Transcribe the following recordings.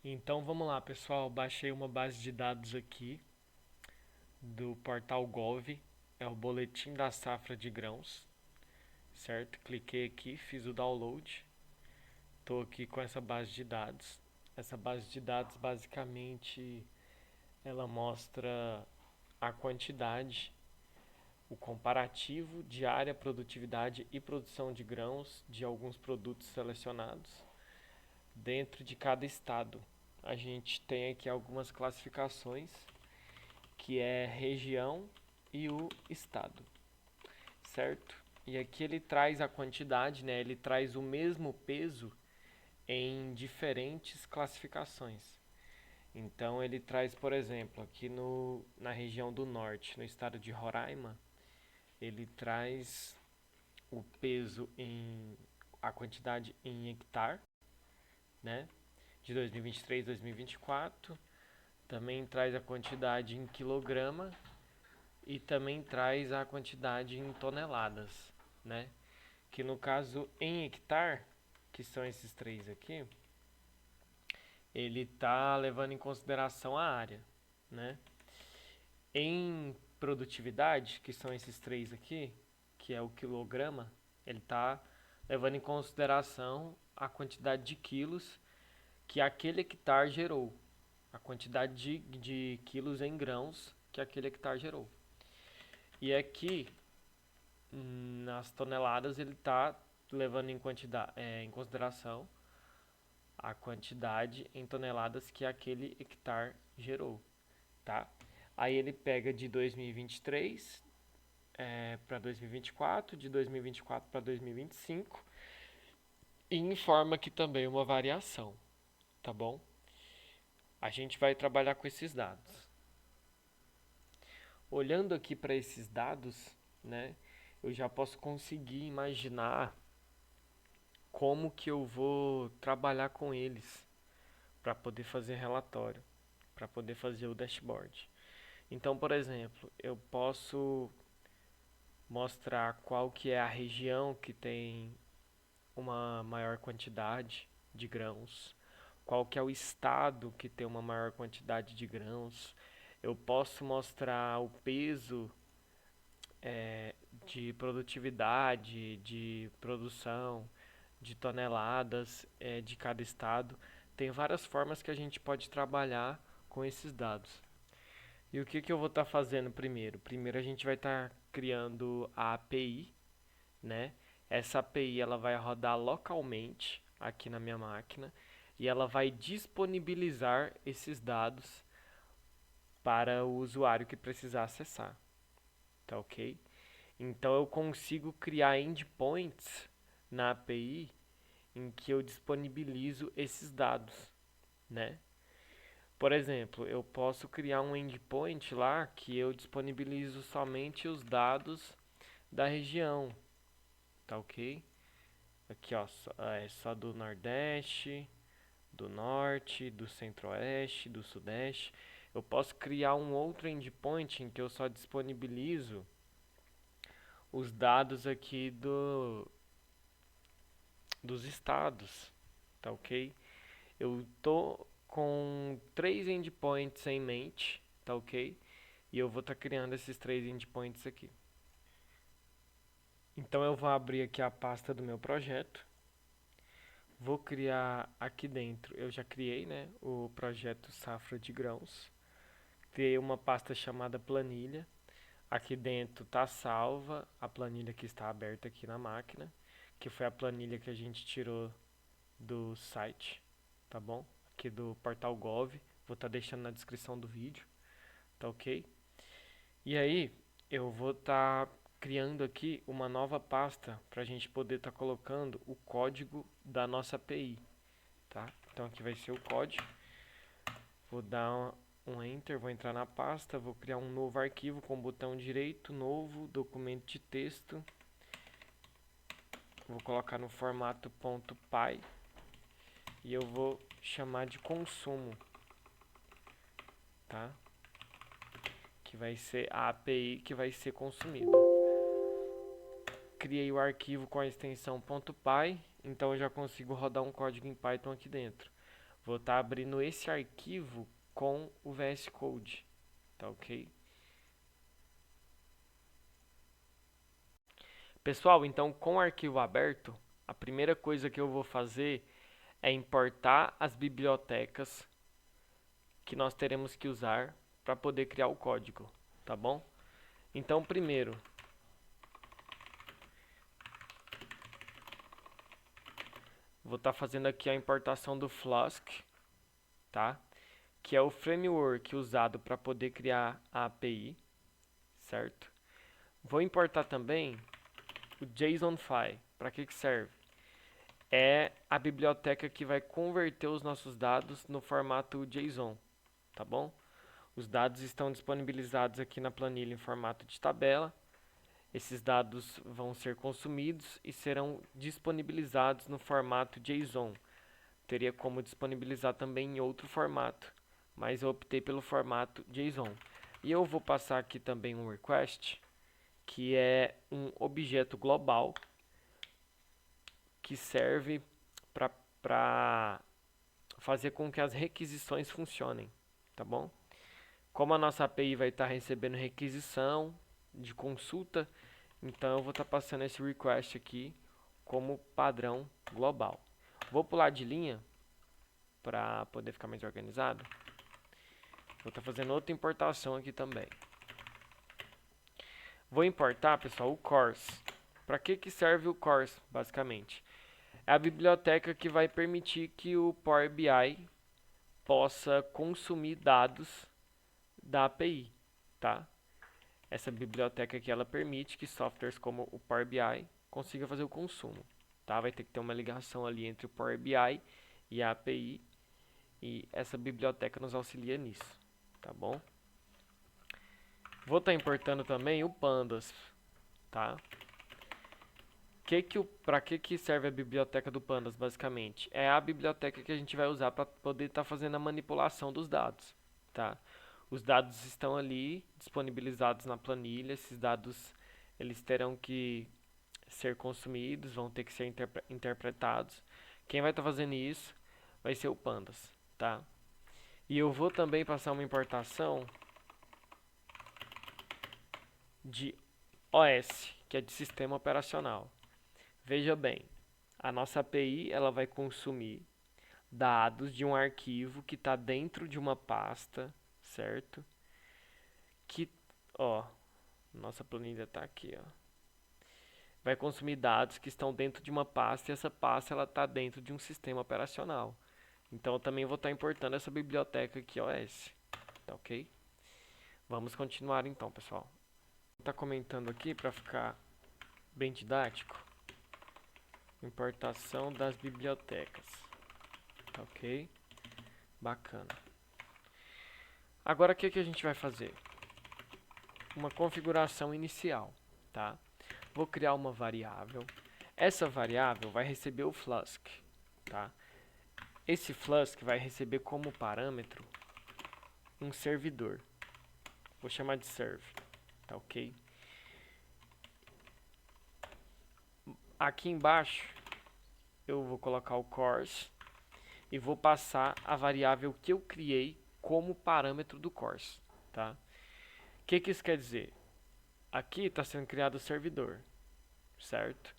Então vamos lá, pessoal. Baixei uma base de dados aqui do portal Gov, é o Boletim da Safra de Grãos, certo? Cliquei aqui, fiz o download. Estou aqui com essa base de dados. Essa base de dados basicamente ela mostra a quantidade, o comparativo de área, produtividade e produção de grãos de alguns produtos selecionados dentro de cada estado. A gente tem aqui algumas classificações, que é região e o estado, certo? E aqui ele traz a quantidade, né? Ele traz o mesmo peso em diferentes classificações. Então ele traz, por exemplo, aqui na região do norte, no estado de Roraima, ele traz o peso em a quantidade em hectare, né? De 2023 a 2024. Também traz a quantidade em quilograma e também traz a quantidade em toneladas, né? Que no caso em hectare, que são esses três aqui, ele está levando em consideração a área, né? Em produtividade, que são esses três aqui, que é o quilograma, ele está levando em consideração a quantidade de quilos que aquele hectare gerou, a quantidade de quilos em grãos que aquele hectare gerou. E aqui nas toneladas ele está levando em consideração a quantidade em toneladas que aquele hectare gerou, tá? Aí ele pega de 2023 para 2024, de 2024 para 2025 e informa aqui também uma variação, tá bom? A gente vai trabalhar com esses dados. Olhando aqui para esses dados, né, eu já posso conseguir imaginar como que eu vou trabalhar com eles para poder fazer relatório, para poder fazer o dashboard. Então, por exemplo, eu posso mostrar qual que é a região que tem uma maior quantidade de grãos, qual que é o estado que tem uma maior quantidade de grãos. Eu posso mostrar o peso de produtividade, de produção, de toneladas de cada estado. Tem várias formas que a gente pode trabalhar com esses dados. E o que, que eu vou estar fazendo primeiro? Primeiro a gente vai estar criando a API, né? Essa API ela vai rodar localmente aqui na minha máquina e ela vai disponibilizar esses dados para o usuário que precisar acessar, tá ok? Então eu consigo criar endpoints na API em que eu disponibilizo esses dados, né? Por exemplo, eu posso criar um endpoint lá que eu disponibilizo somente os dados da região, tá ok? Aqui ó, só do Nordeste, do Norte, do Centro-Oeste, do Sudeste. Eu posso criar um outro endpoint em que eu só disponibilizo os dados aqui dos estados, tá ok? Eu tô com três endpoints em mente, tá ok? E eu vou estar criando esses três endpoints aqui. Então eu vou abrir aqui a pasta do meu projeto. Vou criar aqui dentro, eu já criei, né, o projeto Safra de Grãos. Criei uma pasta chamada planilha. Aqui dentro está salva a planilha que está aberta aqui na máquina, que foi a planilha que a gente tirou do site, tá bom? Aqui do portal Gov. Vou estar deixando na descrição do vídeo, tá ok? E aí, eu vou estar criando aqui uma nova pasta para a gente poder estar colocando o código da nossa API, tá? Então aqui vai ser o código. Vou dar um enter, vou entrar na pasta, vou criar um novo arquivo com o botão direito, novo, documento de texto. Vou colocar no formato .py e eu vou chamar de consumo, tá? Que vai ser a API que vai ser consumida. Criei o arquivo com a extensão .py, então eu já consigo rodar um código em Python aqui dentro. Vou estar abrindo esse arquivo com o VS Code, tá ok? Pessoal, então com o arquivo aberto, a primeira coisa que eu vou fazer é importar as bibliotecas que nós teremos que usar para poder criar o código, tá bom? Então, primeiro, vou estar fazendo aqui a importação do Flask, tá? Que é o framework usado para poder criar a API, certo? Vou importar também o JSONFI. Para que serve? É a biblioteca que vai converter os nossos dados no formato JSON, tá bom? Os dados estão disponibilizados aqui na planilha em formato de tabela. Esses dados vão ser consumidos e serão disponibilizados no formato JSON. Teria como disponibilizar também em outro formato, mas eu optei pelo formato JSON. E eu vou passar aqui também um request, que é um objeto global que serve para fazer com que as requisições funcionem, tá bom? Como a nossa API vai estar recebendo requisição de consulta, então eu vou estar passando esse request aqui como padrão global. Vou pular de linha para poder ficar mais organizado. Vou estar fazendo outra importação aqui também. Vou importar, pessoal, o CORS. Para que serve o CORS, basicamente? É a biblioteca que vai permitir que o Power BI possa consumir dados da API, tá? Essa biblioteca aqui, ela permite que softwares como o Power BI consiga fazer o consumo, tá? Vai ter que ter uma ligação ali entre o Power BI e a API, e essa biblioteca nos auxilia nisso, tá bom? Vou estar importando também o Pandas, tá? Para que serve a biblioteca do Pandas, basicamente? É a biblioteca que a gente vai usar para poder estar fazendo a manipulação dos dados, tá? Os dados estão ali disponibilizados na planilha. Esses dados eles terão que ser consumidos, vão ter que ser interpretados. Quem vai estar fazendo isso vai ser o Pandas, tá? E eu vou também passar uma importação de OS, que é de sistema operacional. Veja bem, a nossa API ela vai consumir dados de um arquivo que está dentro de uma pasta, certo? Que, ó, nossa planilha está aqui, ó. Vai consumir dados que estão dentro de uma pasta, e essa pasta ela está dentro de um sistema operacional. Então eu também vou estar importando essa biblioteca aqui, OS, tá ok? Vamos continuar então, pessoal. Está comentando aqui para ficar bem didático. Importação das bibliotecas, tá ok? Bacana. Agora o que a gente vai fazer? Uma configuração inicial, tá? Vou criar uma variável. Essa variável vai receber o Flask, tá? Esse Flask vai receber como parâmetro um servidor. Vou chamar de serve, tá ok? Aqui embaixo eu vou colocar o CORS e vou passar a variável que eu criei como parâmetro do CORS, tá? O que isso quer dizer? Aqui está sendo criado o servidor, certo?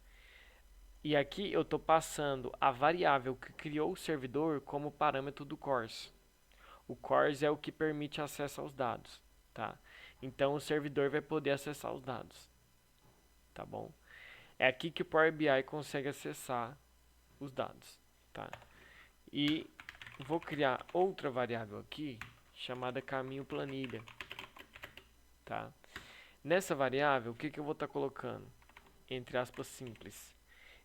E aqui eu estou passando a variável que criou o servidor como parâmetro do CORS. O CORS é o que permite acesso aos dados, tá? Então o servidor vai poder acessar os dados, tá bom? É aqui que o Power BI consegue acessar os dados, tá? E vou criar outra variável aqui chamada caminho planilha, tá? Nessa variável, o que eu vou estar colocando? Entre aspas simples.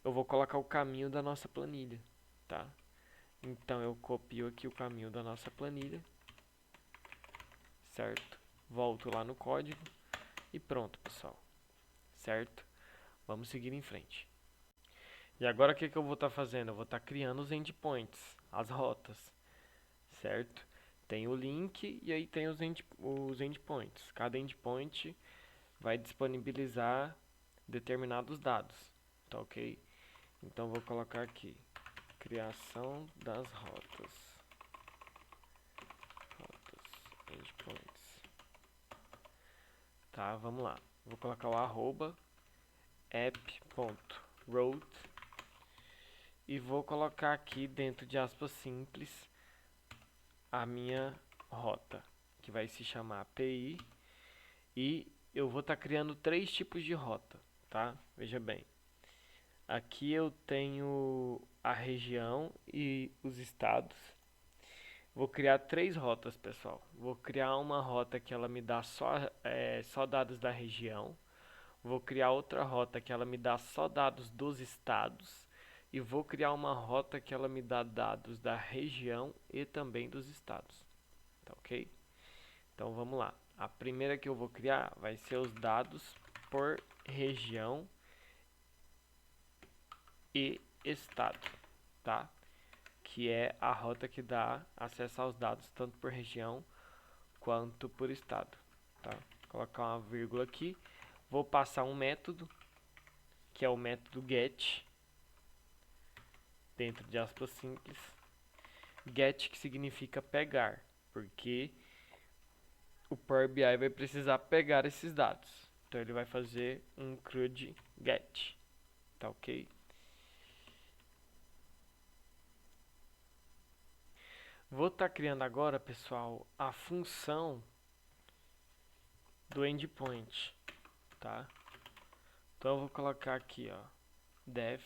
Eu vou colocar o caminho da nossa planilha, tá? Então eu copio aqui o caminho da nossa planilha, certo? Volto lá no código e pronto, pessoal, certo? Vamos seguir em frente. E agora o que eu vou estar fazendo? Eu vou estar criando os endpoints, as rotas, certo? Tem o link e aí tem os endpoints. Cada endpoint vai disponibilizar determinados dados, tá ok? Então vou colocar aqui, criação das rotas. endpoints. Tá, vamos lá. Vou colocar o arroba app.route e vou colocar aqui dentro de aspas simples a minha rota, que vai se chamar API, e eu vou estar criando 3 tipos de rota, tá? Veja bem. Aqui eu tenho a região e os estados. Vou criar 3 rotas, pessoal. Vou criar uma rota que ela me dá só dados da região. Vou criar outra rota que ela me dá só dados dos estados. E vou criar uma rota que ela me dá dados da região e também dos estados. Tá ok? Então vamos lá. A primeira que eu vou criar vai ser os dados por região e estado, tá? Que é a rota que dá acesso aos dados tanto por região quanto por estado, tá? Vou colocar uma vírgula aqui. Vou passar um método, que é o método get, dentro de aspas simples. Get, que significa pegar, porque o Power BI vai precisar pegar esses dados. Então ele vai fazer um CRUD get, tá ok? Vou estar criando agora, pessoal, a função do endpoint, tá? Então eu vou colocar aqui, ó, def,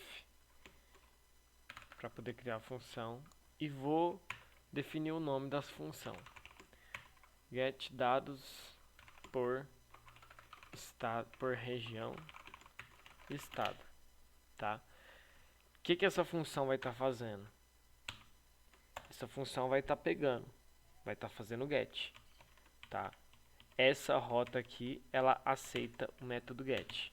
para poder criar a função, e vou definir o nome das funções. Get dados por estado, por região, estado, tá? O que essa função vai estar fazendo? Essa função vai estar pegando, vai estar fazendo get, tá? Essa rota aqui, ela aceita o método get.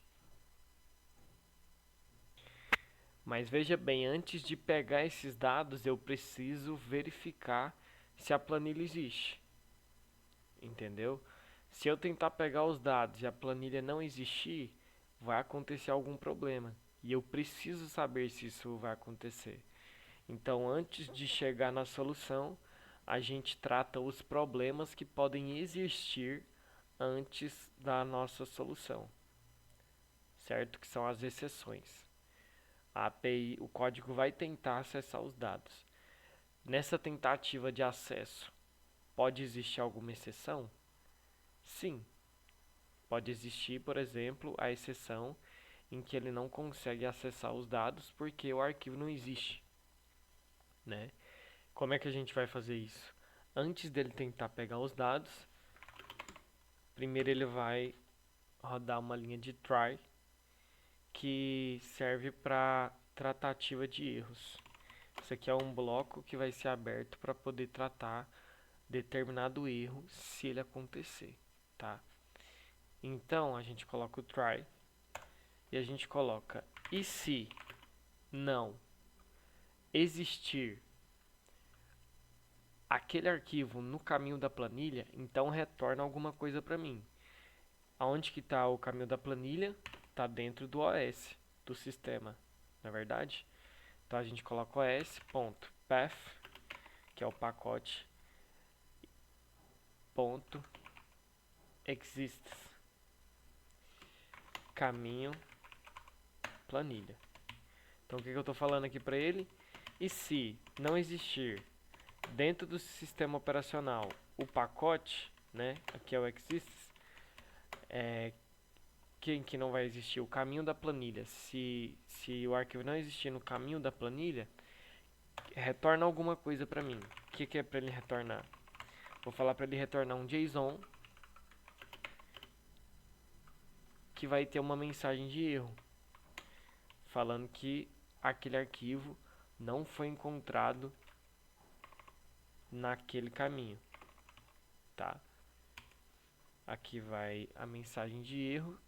Mas veja bem, antes de pegar esses dados, eu preciso verificar se a planilha existe. Entendeu? Se eu tentar pegar os dados e a planilha não existir, vai acontecer algum problema. E eu preciso saber se isso vai acontecer. Então, antes de chegar na solução, a gente trata os problemas que podem existir antes da nossa solução, certo? Que são as exceções. A API, o código vai tentar acessar os dados. Nessa tentativa de acesso, pode existir alguma exceção? Sim. Pode existir, por exemplo, a exceção em que ele não consegue acessar os dados porque o arquivo não existe, né? Como é que a gente vai fazer isso? Antes dele tentar pegar os dados, primeiro ele vai rodar uma linha de try que serve para tratativa de erros. Isso aqui é um bloco que vai ser aberto para poder tratar determinado erro se ele acontecer, tá? Então a gente coloca o try e a gente coloca e se não existir aquele arquivo no caminho da planilha, então retorna alguma coisa para mim. Aonde que está o caminho da planilha? Está dentro do OS, do sistema, não é verdade? Então a gente coloca os.path, que é o pacote, ponto exists, caminho planilha. Então o que eu estou falando aqui para ele? E se não existir dentro do sistema operacional o pacote, né? Aqui é o exists, que não vai existir o caminho da planilha. Se o arquivo não existir no caminho da planilha, retorna alguma coisa para mim. O que é para ele retornar? Vou falar para ele retornar um JSON que vai ter uma mensagem de erro falando que aquele arquivo não foi encontrado naquele caminho, tá? Aqui vai a mensagem de erro.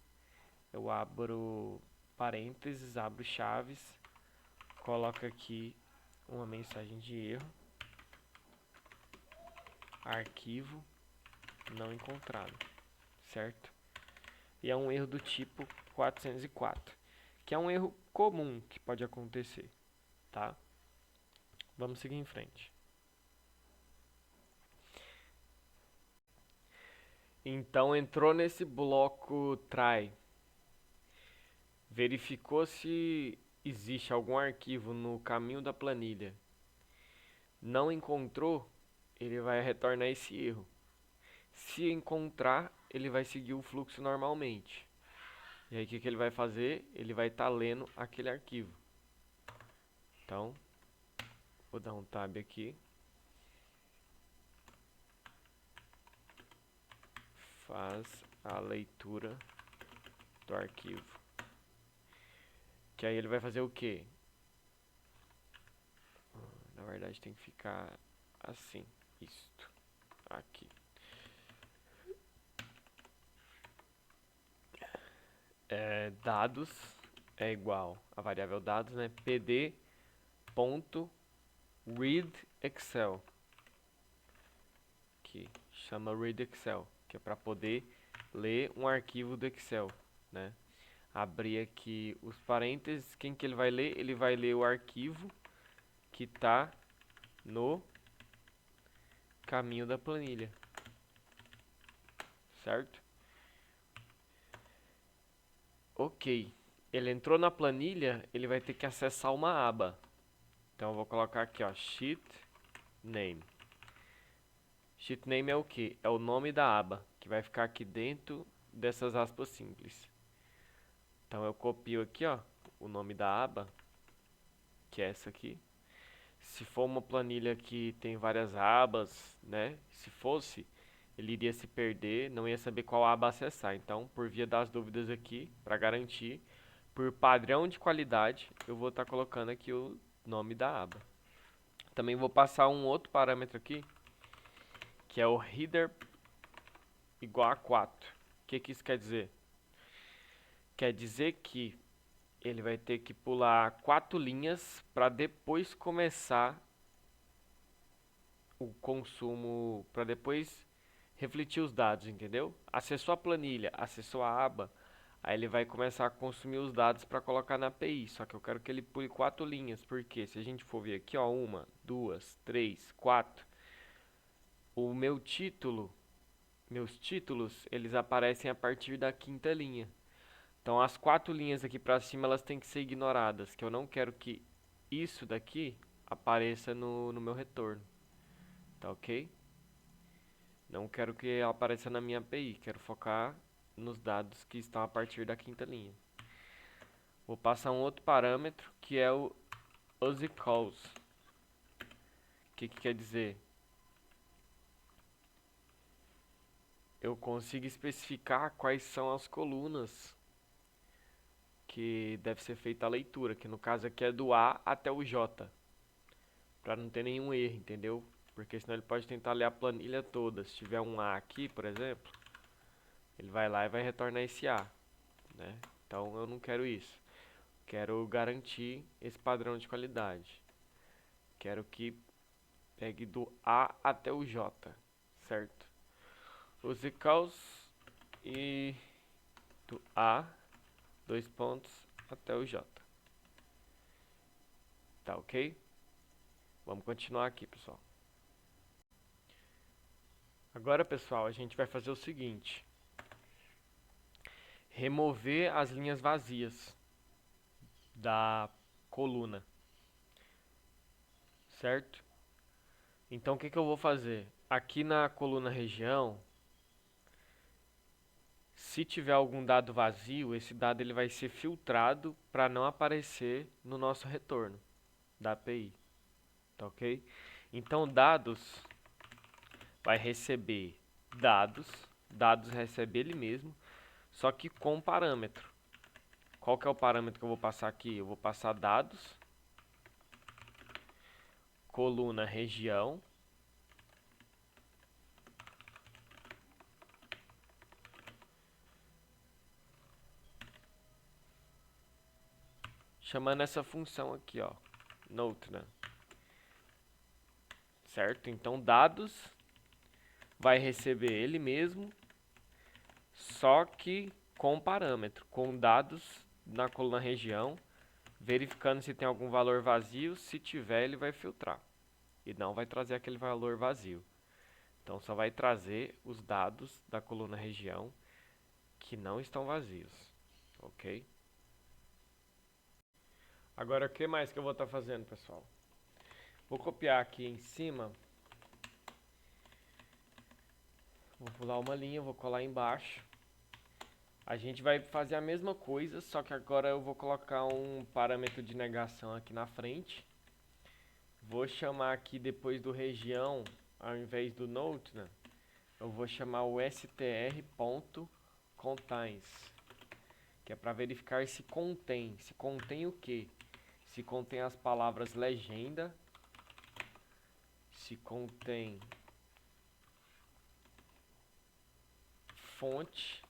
Eu abro parênteses, abro chaves, coloco aqui uma mensagem de erro, arquivo não encontrado, certo? E é um erro do tipo 404, que é um erro comum que pode acontecer, tá? Vamos seguir em frente. Então entrou nesse bloco try, verificou se existe algum arquivo no caminho da planilha, não encontrou, ele vai retornar esse erro. Se encontrar, ele vai seguir o fluxo normalmente. E aí o que ele vai fazer? Ele vai estar lendo aquele arquivo. Então, vou dar um tab aqui. Faz a leitura do arquivo. Que aí ele vai fazer o quê? Na verdade tem que ficar assim. Isto. Aqui. Dados é igual a variável dados, né? pd.readExcel. Que chama readExcel, que é para poder ler um arquivo do Excel, né? Abrir aqui os parênteses, quem que ele vai ler? Ele vai ler o arquivo que está no caminho da planilha, certo? Ok, ele entrou na planilha, ele vai ter que acessar uma aba. Então eu vou colocar aqui, ó, sheet name. Sheet name é o que? É o nome da aba, que vai ficar aqui dentro dessas aspas simples. Então eu copio aqui, ó, o nome da aba, que é essa aqui. Se for uma planilha que tem várias abas, né? Se fosse, ele iria se perder, não ia saber qual aba acessar. Então, por via das dúvidas aqui, para garantir, por padrão de qualidade, eu vou estar colocando aqui o nome da aba. Também vou passar um outro parâmetro aqui, que é o header igual a 4. O que isso quer dizer? Quer dizer que ele vai ter que pular 4 linhas para depois começar o consumo, para depois refletir os dados, entendeu? Acessou a planilha, acessou a aba, aí ele vai começar a consumir os dados para colocar na API. Só que eu quero que ele pule 4 linhas, porque se a gente for ver aqui, ó, 1, 2, 3, 4, o meu título, meus títulos, eles aparecem a partir da 5ª linha. Então as 4 linhas aqui para cima elas têm que ser ignoradas, que eu não quero que isso daqui apareça no meu retorno. Tá ok? Não quero que ela apareça na minha API, quero focar nos dados que estão a partir da 5ª linha. Vou passar um outro parâmetro que é o useCalls. O que quer dizer? Eu consigo especificar quais são as colunas que deve ser feita a leitura, que no caso aqui é do A até o J, para não ter nenhum erro, entendeu? Porque senão ele pode tentar ler a planilha toda. Se tiver um A aqui, por exemplo, ele vai lá e vai retornar esse A, né? Então eu não quero isso. Quero garantir esse padrão de qualidade. Quero que pegue do A até o J, certo? Use calls e do A, 2 pontos, até o J. Tá ok? Vamos continuar aqui, pessoal. Agora, pessoal, a gente vai fazer o seguinte. Remover as linhas vazias da coluna, certo? Então, o que eu vou fazer? Aqui na coluna região, se tiver algum dado vazio, esse dado ele vai ser filtrado para não aparecer no nosso retorno da API, tá ok? Então, dados vai receber dados recebe ele mesmo, só que com parâmetro. Qual que é o parâmetro que eu vou passar aqui? Eu vou passar dados, coluna região, chamando essa função aqui, ó, note, né? Certo? Então, dados vai receber ele mesmo, só que com parâmetro, com dados na coluna região, verificando se tem algum valor vazio. Se tiver, ele vai filtrar e não vai trazer aquele valor vazio. Então só vai trazer os dados da coluna região que não estão vazios, ok? Agora o que mais que eu vou estar fazendo, pessoal? Vou copiar aqui em cima, vou pular uma linha, vou colar embaixo. A gente vai fazer a mesma coisa, só que agora eu vou colocar um parâmetro de negação aqui na frente. Vou chamar aqui depois do região, ao invés do note, né? Eu vou chamar o str.contains, que é para verificar se contém. Se contém o quê? Se contém as palavras legenda, se contém fonte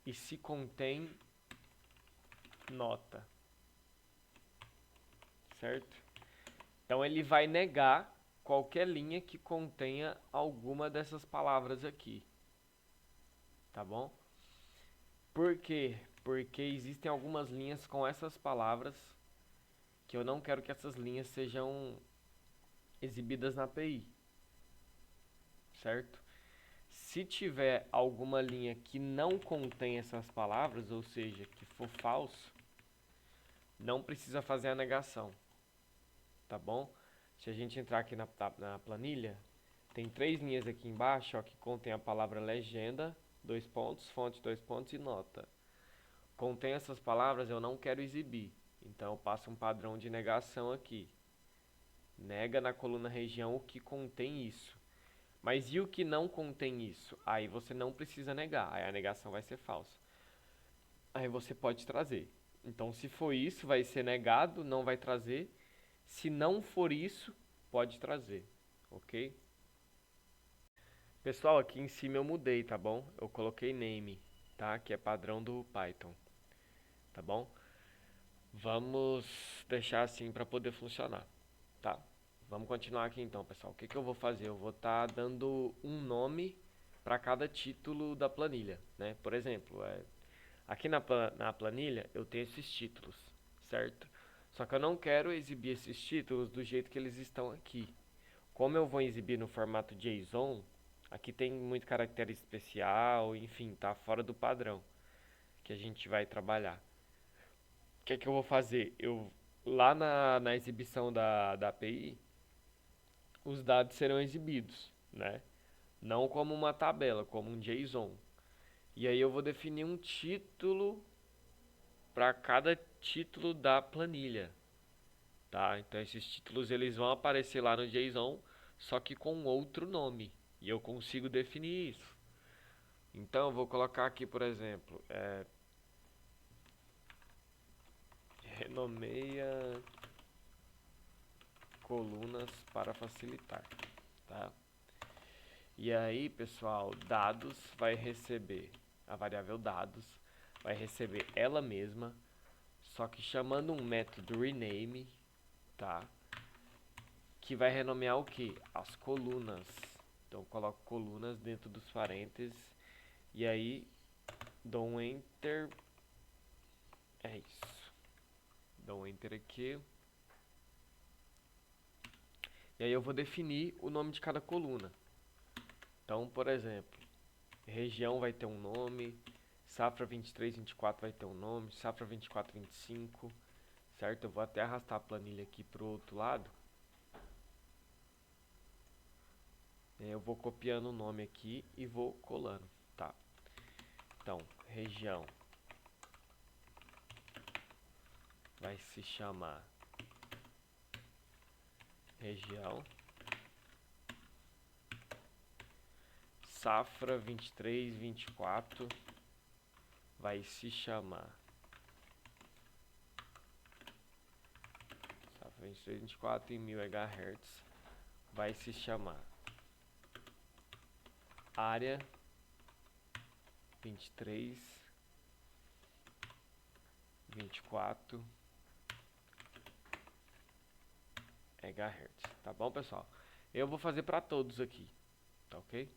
e se contém nota, certo? Então ele vai negar qualquer linha que contenha alguma dessas palavras aqui, tá bom? Por quê? Porque existem algumas linhas com essas palavras que eu não quero que essas linhas sejam exibidas na API, certo? Se tiver alguma linha que não contém essas palavras, ou seja, que for falso, não precisa fazer a negação, tá bom? Se a gente entrar aqui na planilha, tem 3 linhas aqui embaixo, ó, que contém a palavra legenda, 2 pontos, fonte, 2 pontos e nota. Contém essas palavras, eu não quero exibir, então eu passo um padrão de negação aqui. Nega na coluna região o que contém isso. Mas e o que não contém isso? Aí você não precisa negar, aí a negação vai ser falsa. Aí você pode trazer. Então, se for isso, vai ser negado, não vai trazer. Se não for isso, pode trazer, ok? Pessoal, aqui em cima eu mudei, tá bom? Eu coloquei name, tá? Que é padrão do Python, tá bom? Vamos deixar assim para poder funcionar, tá? Vamos continuar aqui então, pessoal. O que eu vou fazer? Eu vou estar dando um nome para cada título da planilha, né? Por exemplo, aqui na planilha eu tenho esses títulos, certo? Só que eu não quero exibir esses títulos do jeito que eles estão aqui. Como eu vou exibir no formato JSON, aqui tem muito caractere especial, enfim, tá fora do padrão que a gente vai trabalhar. O que eu vou fazer? Lá na exibição da API, os dados serão exibidos, né? Não como uma tabela, como um JSON. E aí eu vou definir um título para cada título da planilha, tá? Então esses títulos eles vão aparecer lá no JSON, só que com outro nome. E eu consigo definir isso. Então eu vou colocar aqui, por exemplo, renomeia colunas para facilitar, tá? E aí, pessoal, dados vai receber a variável dados, vai receber ela mesma, só que chamando um método rename, tá? Que vai renomear o que? As colunas. Então, eu coloco colunas dentro dos parênteses e aí dou um enter. É isso. Dou um enter aqui. E aí eu vou definir o nome de cada coluna. Então, por exemplo, região vai ter um nome, safra 23, 24 vai ter um nome, safra 24, 25, certo? Eu vou até arrastar a planilha aqui pro outro lado. Eu vou copiando o nome aqui e vou colando, tá? Então, região vai se chamar região. Safra 23, 24 vai se chamar safra 23, 24 em 1000 MHz vai se chamar área 23, 24 MHz, tá bom, pessoal? Eu vou fazer para todos aqui, tá ok?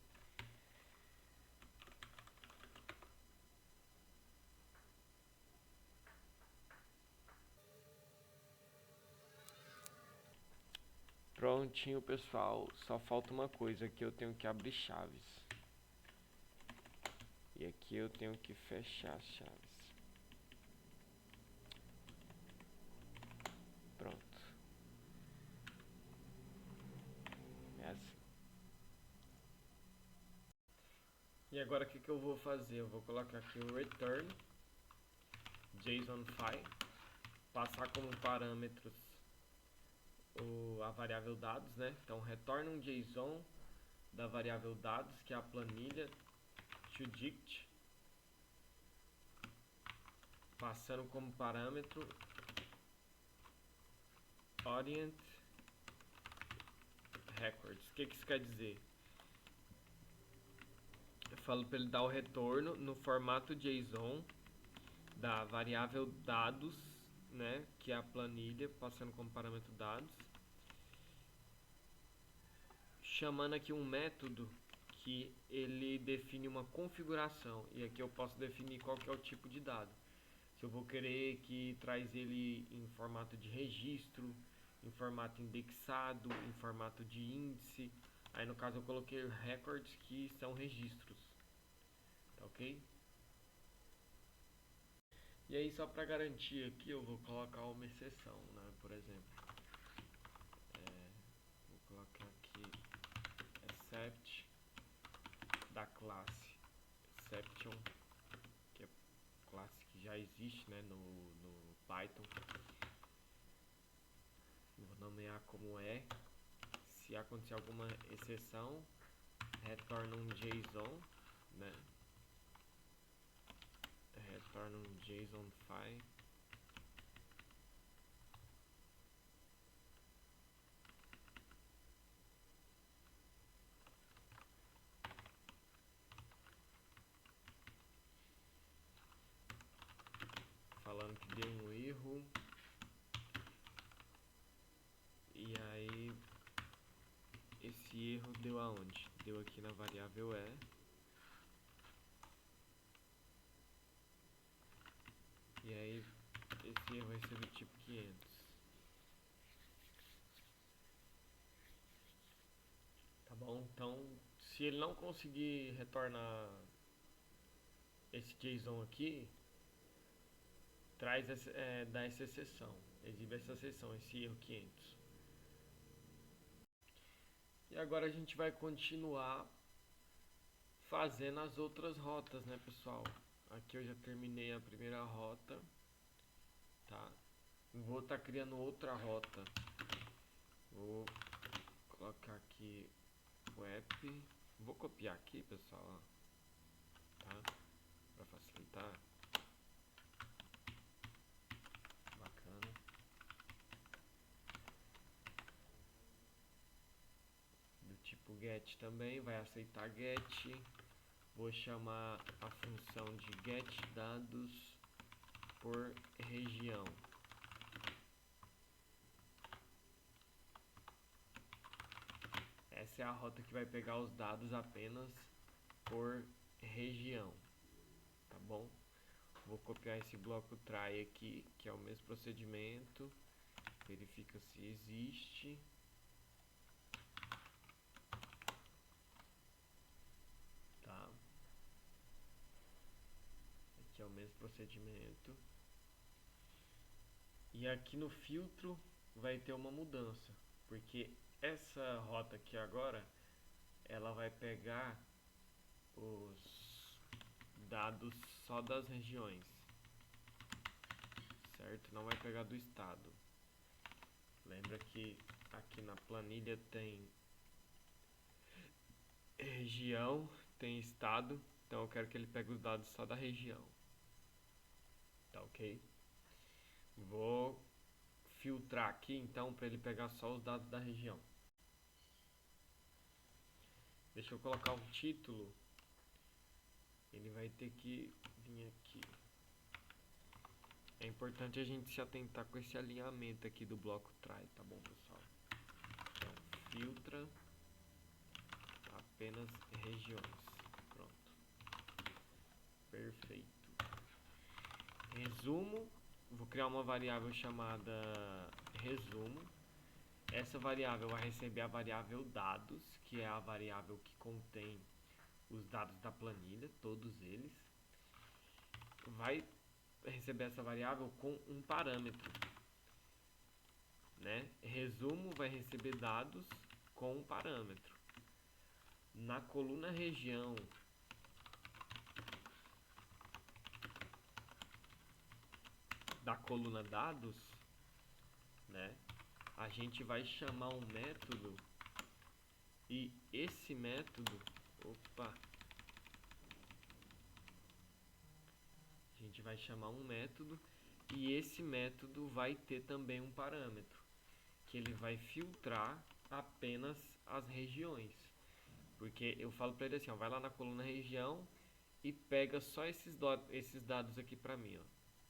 Prontinho, pessoal. Só falta uma coisa. Aqui eu tenho que abrir chaves. E aqui eu tenho que fechar as chaves. Pronto. É assim. E agora o que eu vou fazer? Eu vou colocar aqui o return JSON file, passar como parâmetros a variável dados, né? Então retorna um JSON da variável dados, que é a planilha toDict, passando como parâmetro orient records. O que isso quer dizer? Eu falo para ele dar o retorno no formato JSON da variável dados, né, que é a planilha, passando como parâmetro dados, chamando aqui um método que ele define uma configuração, e aqui eu posso definir qual que é o tipo de dado. Se eu vou querer que traz ele em formato de registro, em formato indexado, em formato de índice. Aí no caso eu coloquei records, que são registros, tá ok? E aí só para garantir aqui eu vou colocar uma exceção, né? Por exemplo, vou colocar aqui except da classe exception, que é classe que já existe, né, no Python. Vou nomear como se acontecer alguma exceção, retorna um JSON, né? Retorna um JSON file. Falando que deu um erro. E aí esse erro deu aonde? Deu aqui na variável e aí esse erro vai ser do tipo 500. Tá bom? Então, se ele não conseguir retornar esse JSON aqui, dá essa exceção, exibe essa exceção, esse erro 500. E agora a gente vai continuar fazendo as outras rotas, né, pessoal? Aqui eu já terminei a primeira rota, tá? Vou estar criando outra rota. Vou colocar aqui o app. Vou copiar aqui, pessoal, ó, tá? Para facilitar. Bacana. Do tipo get também, vai aceitar get. Vou chamar a função de getDados por região. Essa é a rota que vai pegar os dados apenas por região, tá bom? Vou copiar esse bloco try aqui, que é o mesmo procedimento. Verifica se existe. Tá? Aqui é o mesmo procedimento. E aqui no filtro vai ter uma mudança, porque essa rota aqui agora, ela vai pegar os dados só das regiões, certo? Não vai pegar do estado. Lembra que aqui na planilha tem região, tem estado, então eu quero que ele pegue os dados só da região. Tá ok? Vou filtrar aqui então para ele pegar só os dados da região. Deixa eu colocar um título. Ele vai ter que vir aqui. É importante a gente se atentar com esse alinhamento aqui do bloco try, tá bom, pessoal? Então, filtra apenas regiões. Pronto. Perfeito. Resumo. Vou criar uma variável chamada resumo. essa variável vai receber a variável dados, que é a variável que contém os dados da planilha, todos eles. Vai receber essa variável com um parâmetro, né? Resumo vai receber dados com um parâmetro. Na coluna região da coluna dados, né? A gente vai chamar um método e esse método, a gente vai chamar um método e esse método vai ter também um parâmetro, que ele vai filtrar apenas as regiões. Porque eu falo para ele assim, ó, vai lá na coluna região e pega só esses dados aqui para mim, ó.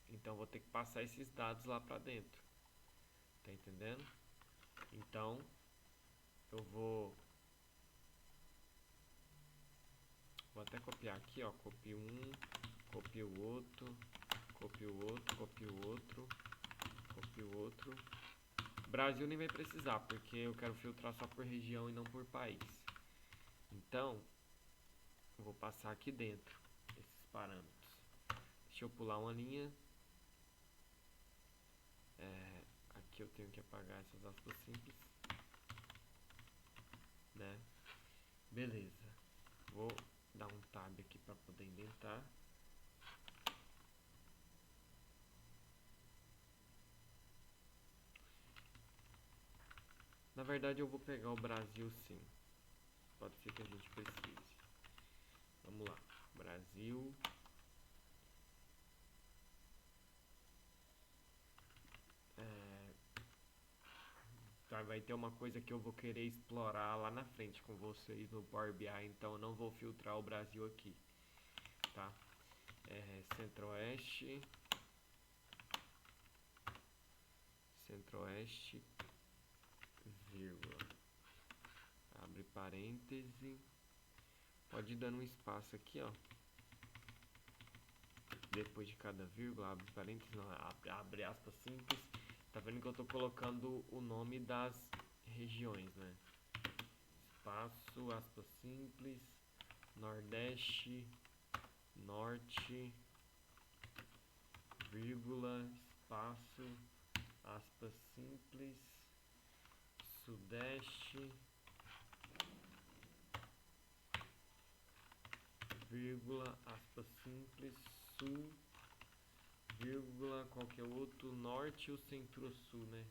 Então vou ter que passar esses dados lá para dentro. Tá entendendo? Então eu vou até copiar aqui, ó, copio um, copio o outro, copio o outro, copio o outro, copio o outro. Brasil nem vai precisar, porque eu quero filtrar só por região e não por país. Então, eu vou passar aqui dentro esses parâmetros. Deixa eu pular uma linha. Aqui eu tenho que apagar essas aspas simples, né? Beleza. Vou dar um tab aqui para poder indentar. Na verdade eu vou pegar o Brasil sim. Pode ser que a gente precise. Vamos lá. Brasil. Vai ter uma coisa que eu vou querer explorar lá na frente com vocês no Power BI, então eu não vou filtrar o Brasil aqui, tá? Centro-Oeste, Centro-Oeste, vírgula, abre parêntese, pode ir dando um espaço aqui, ó, depois de cada vírgula, abre parêntese, não, abre aspas simples. Tá vendo que eu tô colocando o nome das regiões, né? Espaço, aspas simples, Nordeste, Norte, vírgula, espaço, aspas simples, Sudeste, vírgula, aspas simples, Sul, vírgula, qualquer outro, Norte ou Centro-Sul, né?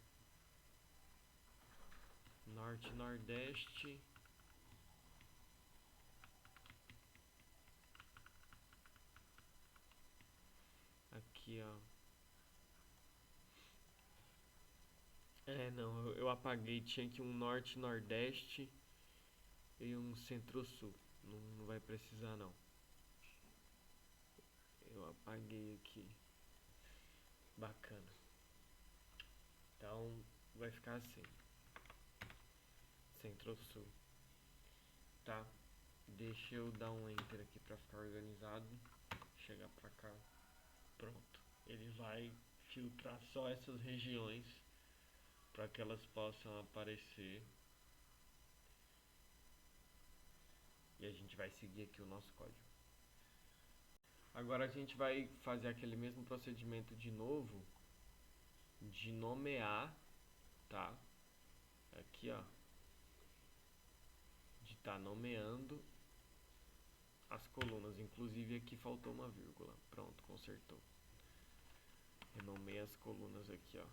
Norte, Nordeste, aqui, ó. Não, eu apaguei, tinha aqui um Norte, Nordeste e um Centro-Sul. Não vai precisar não. Eu apaguei aqui. Bacana. Então vai ficar assim. Centro-Sul. Tá? Deixa eu dar um enter aqui pra ficar organizado. Chegar pra cá. Pronto. Ele vai filtrar só essas regiões para que elas possam aparecer. E a gente vai seguir aqui o nosso código. Agora a gente vai fazer aquele mesmo procedimento de novo, de nomear, tá? Aqui, ó, de estar nomeando as colunas. Inclusive aqui faltou uma vírgula. Pronto, consertou. Renomeia as colunas aqui, ó.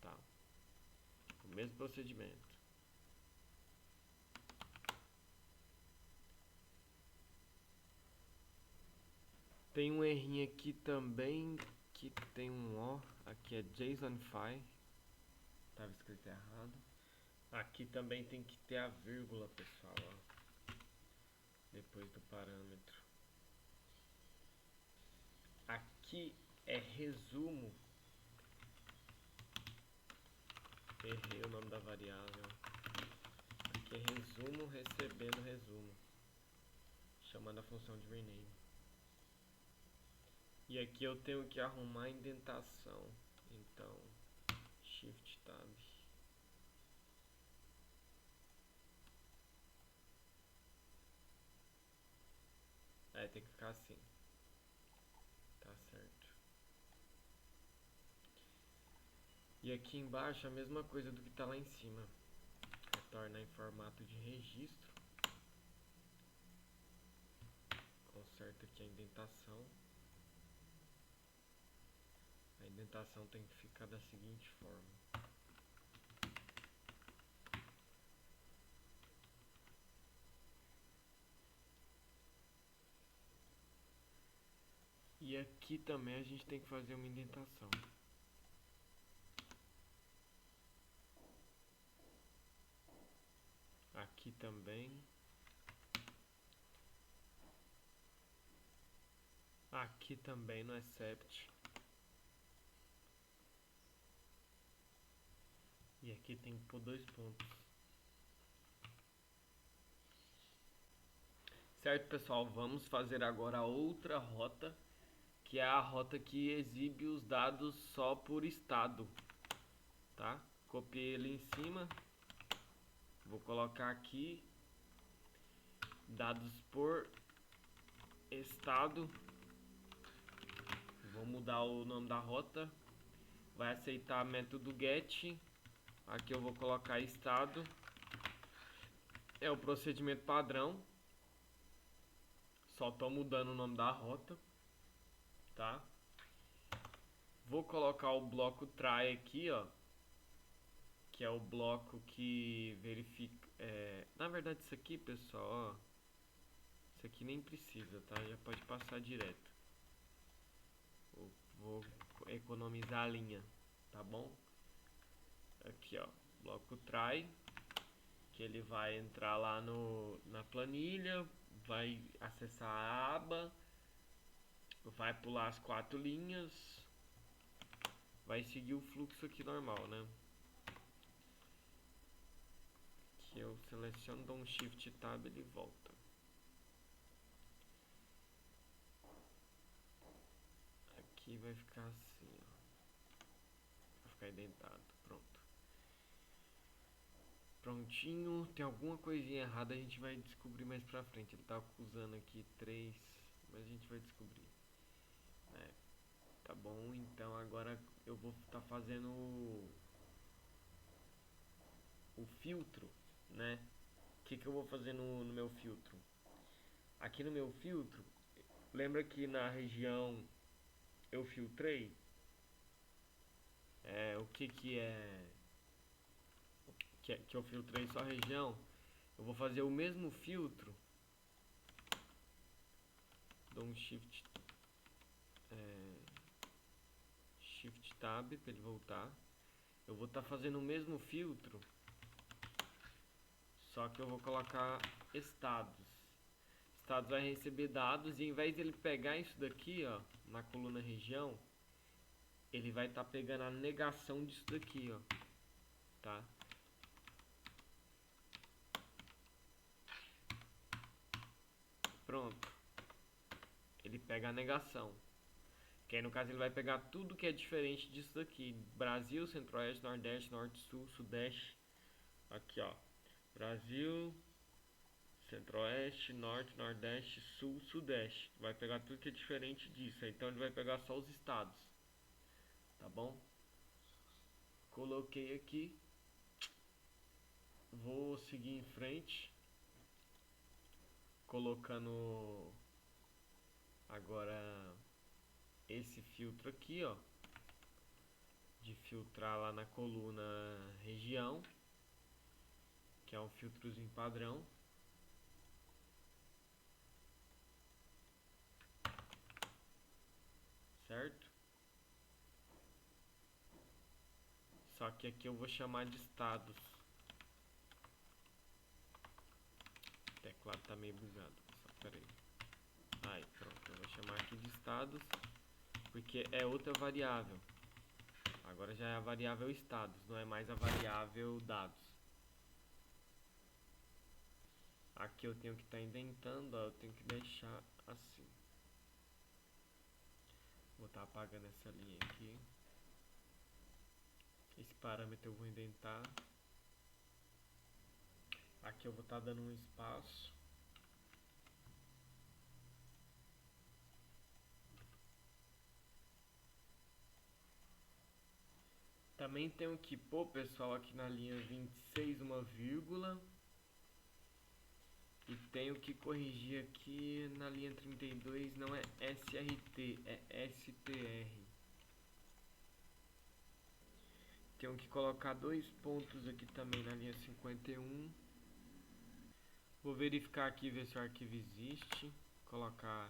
Tá? O mesmo procedimento. Tem um errinho aqui também, que tem um O, aqui é JSONify, estava escrito errado. Aqui também tem que ter a vírgula, pessoal, ó, depois do parâmetro. Aqui é resumo, errei o nome da variável. Aqui é resumo recebendo resumo, chamando a função de rename. E aqui eu tenho que arrumar a indentação, então Shift Tab. ter que ficar assim. Tá certo. E aqui embaixo a mesma coisa do que tá lá em cima. Retorna em formato de registro. Conserta aqui a indentação. A indentação tem que ficar da seguinte forma. E aqui também a gente tem que fazer uma indentação. Aqui também. Aqui também no Accept. E aqui tem que pôr 2 pontos. Certo, pessoal? Vamos fazer agora a outra rota, que é a rota que exibe os dados só por estado, tá? Copiei ele em cima. Vou colocar aqui dados por estado. Vou mudar o nome da rota. Vai aceitar método get. Aqui eu vou colocar estado. É o procedimento padrão. Só tô mudando o nome da rota, tá? Vou colocar o bloco try aqui, ó, que é o bloco que verifica. Na verdade, isso aqui, pessoal, ó, isso aqui nem precisa, tá? Já pode passar direto. Vou economizar a linha, tá bom? Aqui, ó, bloco try, que ele vai entrar lá na planilha, vai acessar a aba, vai pular as 4 linhas, vai seguir o fluxo aqui normal, né? Que eu seleciono, dou um Shift Tab, ele volta. Aqui vai ficar assim, ó. Vai ficar indentado, pronto. Prontinho, tem alguma coisinha errada, a gente vai descobrir mais pra frente. Ele tá usando aqui 3, mas a gente vai descobrir. Tá bom, então agora eu vou estar fazendo o filtro, né? O que eu vou fazer no meu filtro? Aqui no meu filtro, lembra que na região eu filtrei? O que é que eu filtrei só a região? Eu vou fazer o mesmo filtro. Dou um Shift Tab para ele voltar. Eu vou estar fazendo o mesmo filtro, só que eu vou colocar estados. Estados vai receber dados e em vez de ele pegar isso daqui, ó, na coluna região, ele vai estar pegando a negação disso daqui, ó, tá? Pronto. Ele pega a negação. Que aí no caso ele vai pegar tudo que é diferente disso daqui. Brasil, Centro-Oeste, Nordeste, Norte, Sul, Sudeste. Aqui, ó. Brasil, Centro-Oeste, Norte, Nordeste, Sul, Sudeste. Vai pegar tudo que é diferente disso. Então ele vai pegar só os estados. Tá bom? Coloquei aqui. Vou seguir em frente. Colocando agora esse filtro aqui, ó. De filtrar lá na coluna região. Que é um filtrozinho padrão. Certo? Só que aqui eu vou chamar de estados. O teclado tá meio bugado. Só pera aí. Aí, pronto. Eu vou chamar aqui de estados. Porque é outra variável. Agora já é a variável estados. Não é mais a variável dados. Aqui eu tenho que estar indentando. Ó, eu tenho que deixar assim. Vou estar apagando essa linha aqui. Esse parâmetro eu vou indentar. Aqui eu vou estar dando um espaço. Também tenho que pôr, pessoal, aqui na linha 26 uma vírgula. E tenho que corrigir aqui na linha 32, não é SRT, é STR. Tenho que colocar 2 pontos aqui também na linha 51. Vou verificar aqui, ver se o arquivo existe. Colocar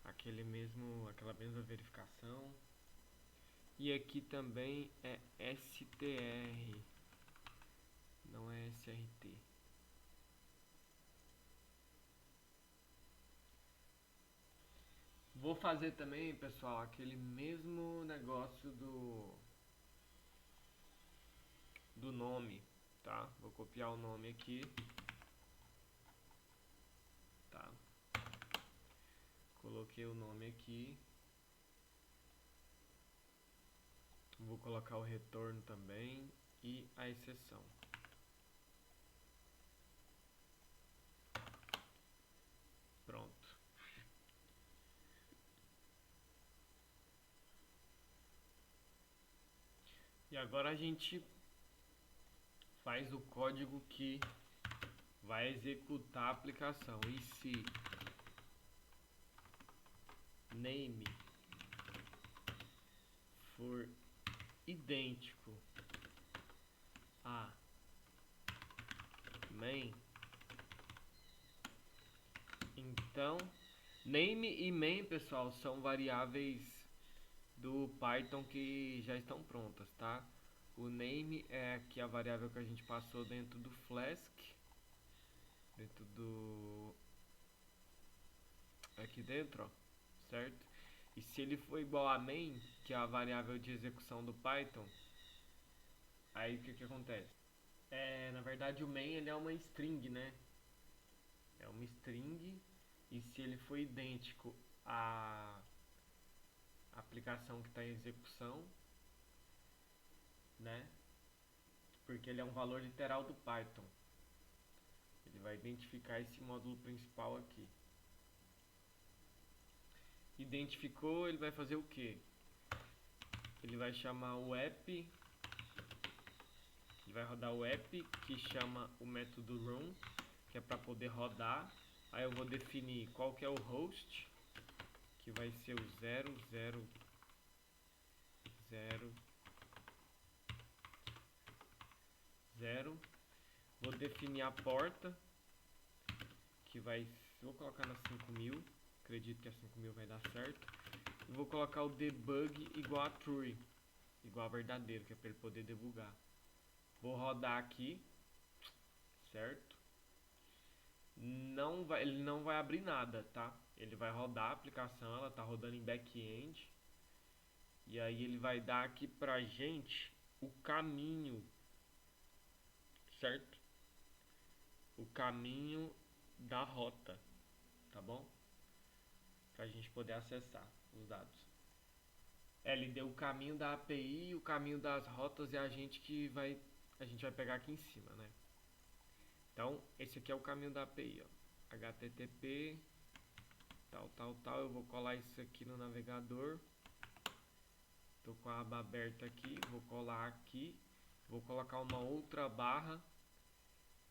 aquela mesma verificação. E aqui também é STR, não é SRT. Vou fazer também, pessoal, aquele mesmo negócio do nome, tá? Vou copiar o nome aqui, tá? Coloquei o nome aqui. Vou colocar o retorno também e a exceção. Pronto. E agora a gente faz o código que vai executar a aplicação. E se name for idêntico a main, então name e main, pessoal, são variáveis do Python que já estão prontas, tá? O name é aqui a variável que a gente passou dentro do Flask, dentro do aqui dentro, ó, certo? E se ele for igual a main, que é a variável de execução do Python, aí o que acontece? Na verdade o main ele é uma string, né? É uma string, e se ele for idêntico à aplicação que está em execução, né? Porque ele é um valor literal do Python. Ele vai identificar esse módulo principal aqui. Identificou, ele vai fazer o que? Ele vai chamar o app, ele vai rodar o app que chama o método run, que é para poder rodar. Aí eu vou definir qual que é o host, que vai ser o 000. Vou definir a porta, que vou colocar na 5000, acredito que a 5000 vai dar certo. E vou colocar o debug igual a true, igual a verdadeiro, que é para ele poder debugar. Vou rodar aqui, certo? Ele não vai abrir nada, tá? Ele vai rodar a aplicação, ela tá rodando em back-end. E aí ele vai dar aqui pra gente o caminho, certo? O caminho da rota, tá bom? Pra gente poder acessar os dados. Ele deu o caminho da API, o caminho das rotas, e a gente vai pegar aqui em cima, né? Então, esse aqui é o caminho da API, ó. HTTP, tal. Eu vou colar isso aqui no navegador. Tô com a aba aberta aqui, vou colar aqui. Vou colocar uma outra barra.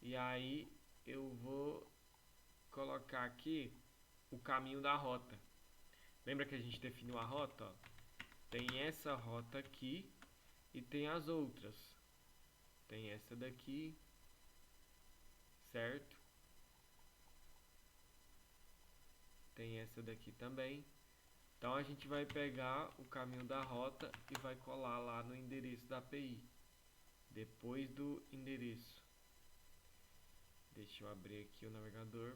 E aí, eu vou colocar aqui o caminho da rota. Lembra que a gente definiu a rota? Ó? Tem essa rota aqui e tem as outras. Tem essa daqui, certo? Tem essa daqui também. Então a gente vai pegar o caminho da rota e vai colar lá no endereço da API. Depois do endereço. Deixa eu abrir aqui o navegador.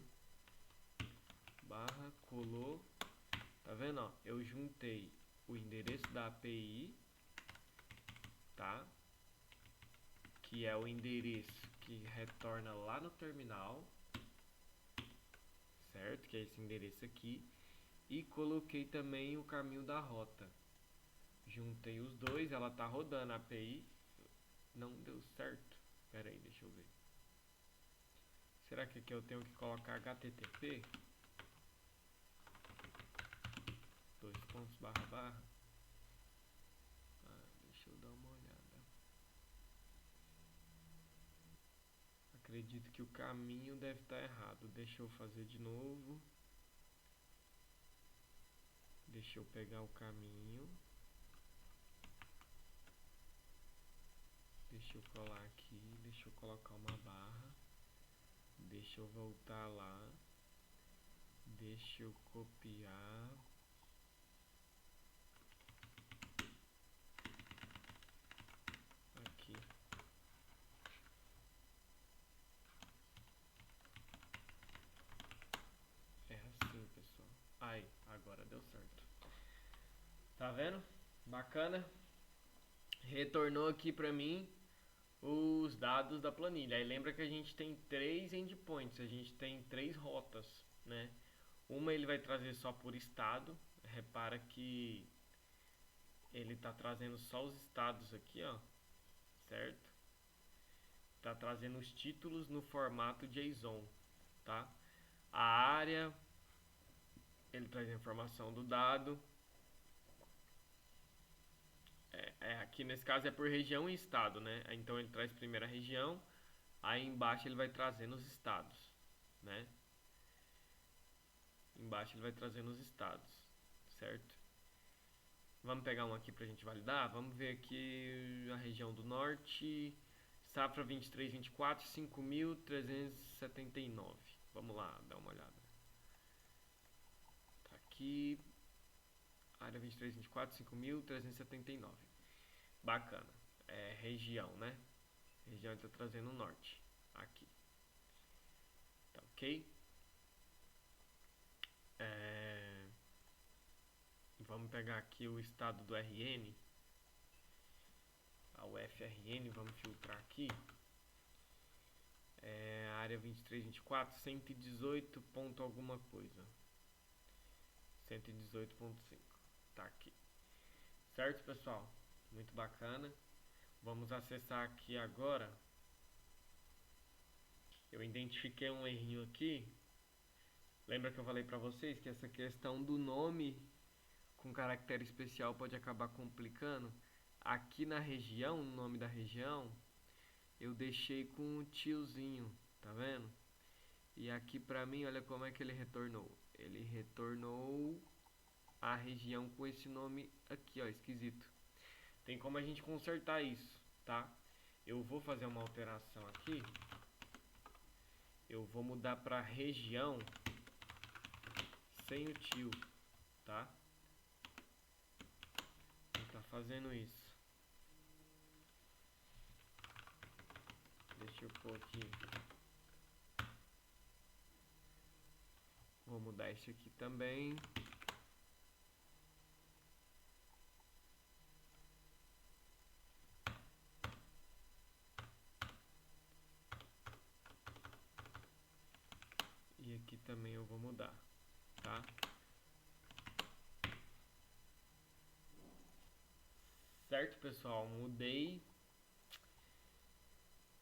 Barra, colou. Tá vendo? Ó? Eu juntei o endereço da API, tá? Que é o endereço que retorna lá no terminal, certo? Que é esse endereço aqui. E coloquei também o caminho da rota. Juntei os dois, ela tá rodando a API. Não deu certo. Pera aí, deixa eu ver. Será que aqui eu tenho que colocar HTTP? Dois pontos, barra. Deixa eu dar uma olhada. acredito que o caminho deve estar errado. Deixa eu fazer de novo. Deixa eu pegar o caminho. Deixa eu colar aqui. Deixa eu colocar uma barra. Deixa eu voltar lá. Deixa eu copiar. Aqui. É assim, pessoal. Aí, agora deu certo. Tá vendo? Bacana. Retornou aqui pra mim os dados da planilha. Aí lembra que a gente tem 3 endpoints, a gente tem 3 rotas, né? Uma ele vai trazer só por estado. Repara que ele tá trazendo só os estados aqui, ó, certo? Tá trazendo os títulos no formato JSON, tá? A área, ele traz a informação do dado. Aqui nesse caso é por região e estado, né? Então ele traz primeiro a região, aí embaixo ele vai trazendo os estados, né? Embaixo ele vai trazendo os estados, certo? Vamos pegar um aqui pra gente validar. Vamos ver aqui a região do norte, safra 23/24, 5.379. Vamos lá, dar uma olhada. Tá aqui, área 23/24, 5.379. Bacana. É região, né? Região está trazendo o norte. Aqui. Tá ok? Vamos pegar aqui o estado do RN. A UFRN, vamos filtrar aqui. Área 23/24, 118 ponto alguma coisa. 118.5. Tá aqui. Certo, pessoal? Muito bacana. Vamos acessar aqui agora. Eu identifiquei um errinho aqui. Lembra que eu falei pra vocês que essa questão do nome com caractere especial pode acabar complicando? Aqui na região, no nome da região, eu deixei com o tiozinho, tá vendo? E aqui pra mim, olha como é que ele retornou. Ele retornou a região com esse nome aqui, ó, esquisito. Tem como a gente consertar isso, tá? Eu vou fazer uma alteração aqui. Eu vou mudar pra região sem o tio, tá? Ele tá fazendo isso. Deixa eu pôr aqui. Vou mudar esse aqui também. E aqui também eu vou mudar, tá? Certo, pessoal? Mudei.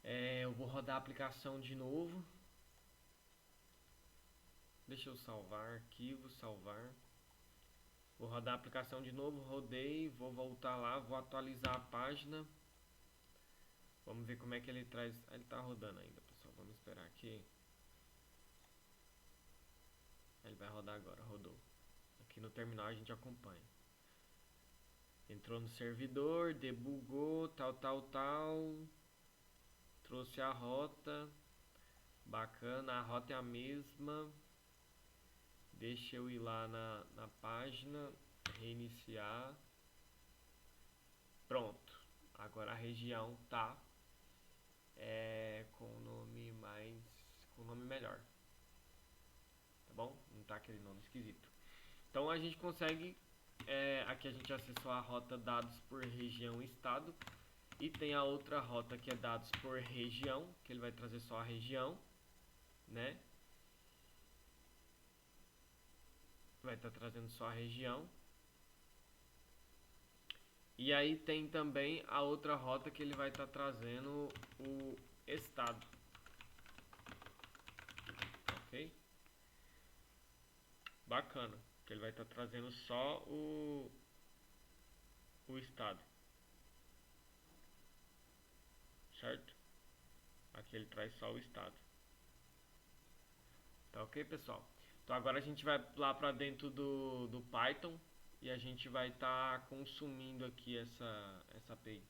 Eu vou rodar a aplicação de novo. Deixa eu salvar, arquivo, salvar. Vou rodar a aplicação de novo, rodei, vou voltar lá, vou atualizar a página. Vamos ver como é que ele traz. Ele tá rodando ainda, pessoal. Vamos esperar aqui. Ele vai rodar agora, rodou. Aqui no terminal a gente acompanha. Entrou no servidor, debugou, tal. Trouxe a rota. Bacana, a rota é a mesma. Deixa eu ir lá na página, reiniciar. Pronto. Agora a região tá com o nome com o nome melhor. Tá bom? Não tá aquele nome esquisito. Então a gente consegue aqui a gente acessou a rota dados por região e estado. E tem a outra rota que é dados por região, que ele vai trazer só a região, né? Vai estar trazendo só a região. E aí tem também a outra rota que ele vai estar trazendo o estado. Ok? Bacana. Que ele vai estar trazendo só o estado. Certo? Aqui ele traz só o estado. Tá ok, pessoal? Então agora a gente vai lá para dentro do Python e a gente vai estar consumindo aqui essa API.